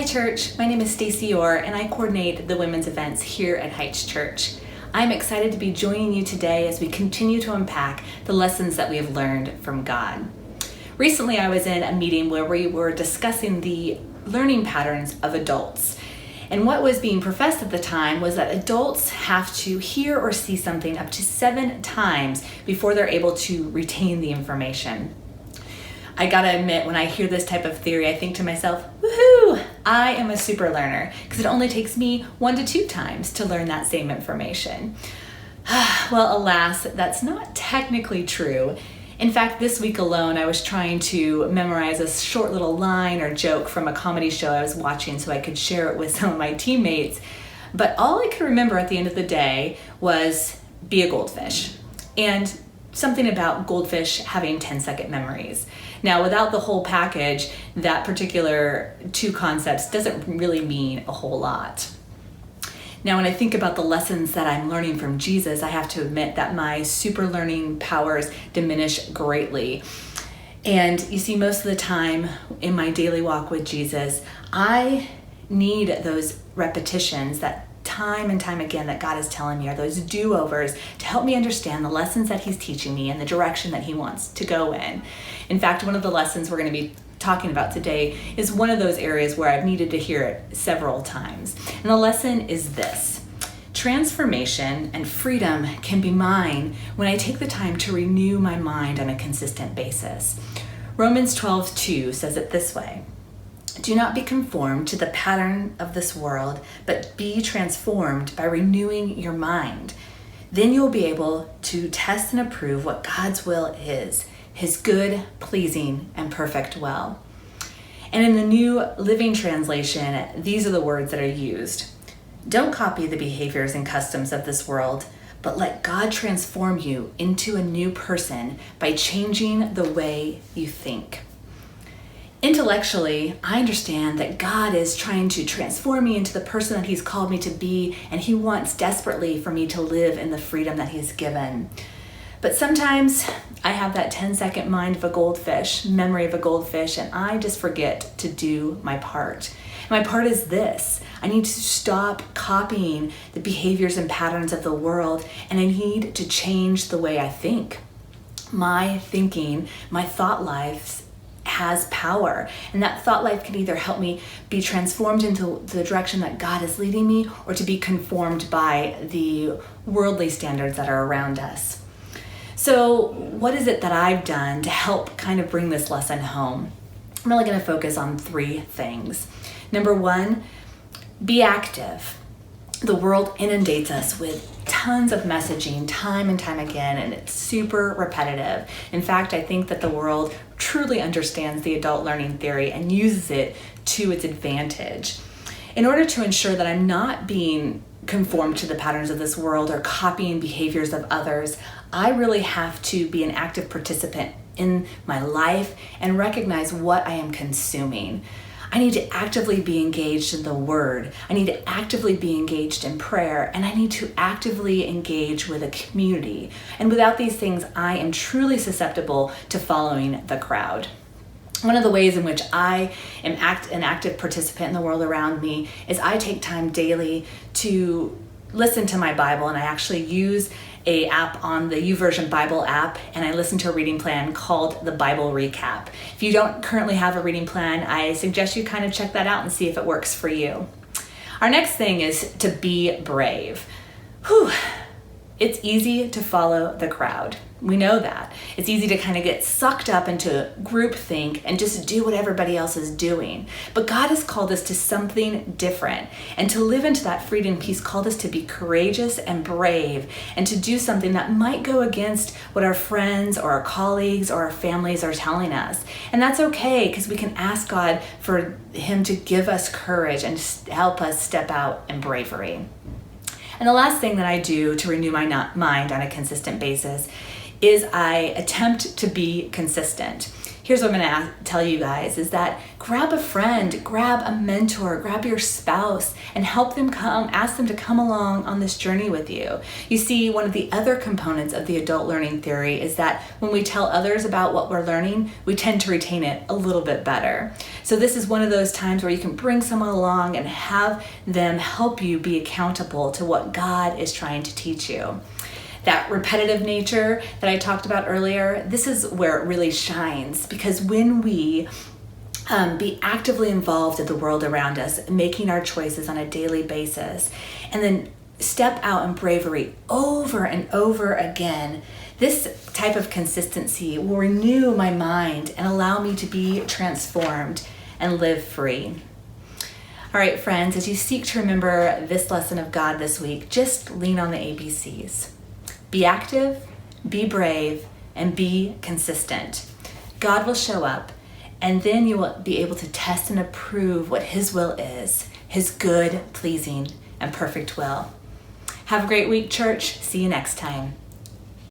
Hi church, my name is Stacy Orr and I coordinate the women's events here at Heights Church. I'm excited to be joining you today as we continue to unpack the lessons that we have learned from God. Recently I was in a meeting where we were discussing the learning patterns of adults. And what was being professed at the time was that adults have to hear or see something up to 7 times before they're able to retain the information. I gotta admit, when I hear this type of theory, I think to myself, woohoo, I am a super learner, because it only takes me 1 to 2 times to learn that same information. Well, alas, that's not technically true. In fact, this week alone, I was trying to memorize a short little line or joke from a comedy show I was watching so I could share it with some of my teammates. But all I could remember at the end of the day was be a goldfish. And something about goldfish having 10-second memories. Now, without the whole package, that particular 2 concepts doesn't really mean a whole lot. Now, when I think about the lessons that I'm learning from Jesus, I have to admit that my super learning powers diminish greatly. And you see, most of the time in my daily walk with Jesus, I need those repetitions, that time and time again that God is telling me, are those do-overs to help me understand the lessons that he's teaching me and the direction that he wants to go in. In fact, one of the lessons we're going to be talking about today is one of those areas where I've needed to hear it several times. And the lesson is this: transformation and freedom can be mine when I take the time to renew my mind on a consistent basis. Romans 12:2 says it this way: "Do not be conformed to the pattern of this world, but be transformed by renewing your mind. Then you'll be able to test and approve what God's will is, his good, pleasing, and perfect will." And in the New Living Translation, these are the words that are used. "Don't copy the behaviors and customs of this world, but let God transform you into a new person by changing the way you think." Intellectually, I understand that God is trying to transform me into the person that he's called me to be, and he wants desperately for me to live in the freedom that he's given. But sometimes I have that 10-second mind of a goldfish, memory of a goldfish, and I just forget to do my part. My part is this: I need to stop copying the behaviors and patterns of the world, and I need to change the way I think. My thinking, my thought life has power, and that thought life can either help me be transformed into the direction that God is leading me, or to be conformed by the worldly standards that are around us. So what is it that I've done to help kind of bring this lesson home? I'm really going to focus on 3 things. Number 1, be active. The world inundates us with tons of messaging time and time again, and it's super repetitive. In fact, I think that the world truly understands the adult learning theory and uses it to its advantage. In order to ensure that I'm not being conformed to the patterns of this world or copying behaviors of others, I really have to be an active participant in my life and recognize what I am consuming. I need to actively be engaged in the Word. I need to actively be engaged in prayer, and I need to actively engage with a community. And without these things, I am truly susceptible to following the crowd. One of the ways in which I am an active participant in the world around me is I take time daily to listen to my Bible, and I actually use a app on the YouVersion Bible app, and I listen to a reading plan called the Bible Recap. If you don't currently have a reading plan, I suggest you kind of check that out and see if it works for you. Our next thing is to be brave. It's easy to follow the crowd. We know that. It's easy to kind of get sucked up into groupthink and just do what everybody else is doing. But God has called us to something different. And to live into that freedom, he's called us to be courageous and brave, and to do something that might go against what our friends or our colleagues or our families are telling us. And that's okay, because we can ask God for him to give us courage and help us step out in bravery. And the last thing that I do to renew my mind on a consistent basis is I attempt to be consistent. Here's what I'm going to tell you guys is that grab a friend, grab a mentor, grab your spouse, and help them ask them to come along on this journey with you. You see, one of the other components of the adult learning theory is that when we tell others about what we're learning, we tend to retain it a little bit better. So this is one of those times where you can bring someone along and have them help you be accountable to what God is trying to teach you. That repetitive nature that I talked about earlier, this is where it really shines, because when we be actively involved in the world around us, making our choices on a daily basis, and then step out in bravery over and over again, this type of consistency will renew my mind and allow me to be transformed and live free. All right, friends, as you seek to remember this lesson of God this week, just lean on the ABCs. Be active, be brave, and be consistent. God will show up, and then you will be able to test and approve what His will is, His good, pleasing, and perfect will. Have a great week, church. See you next time.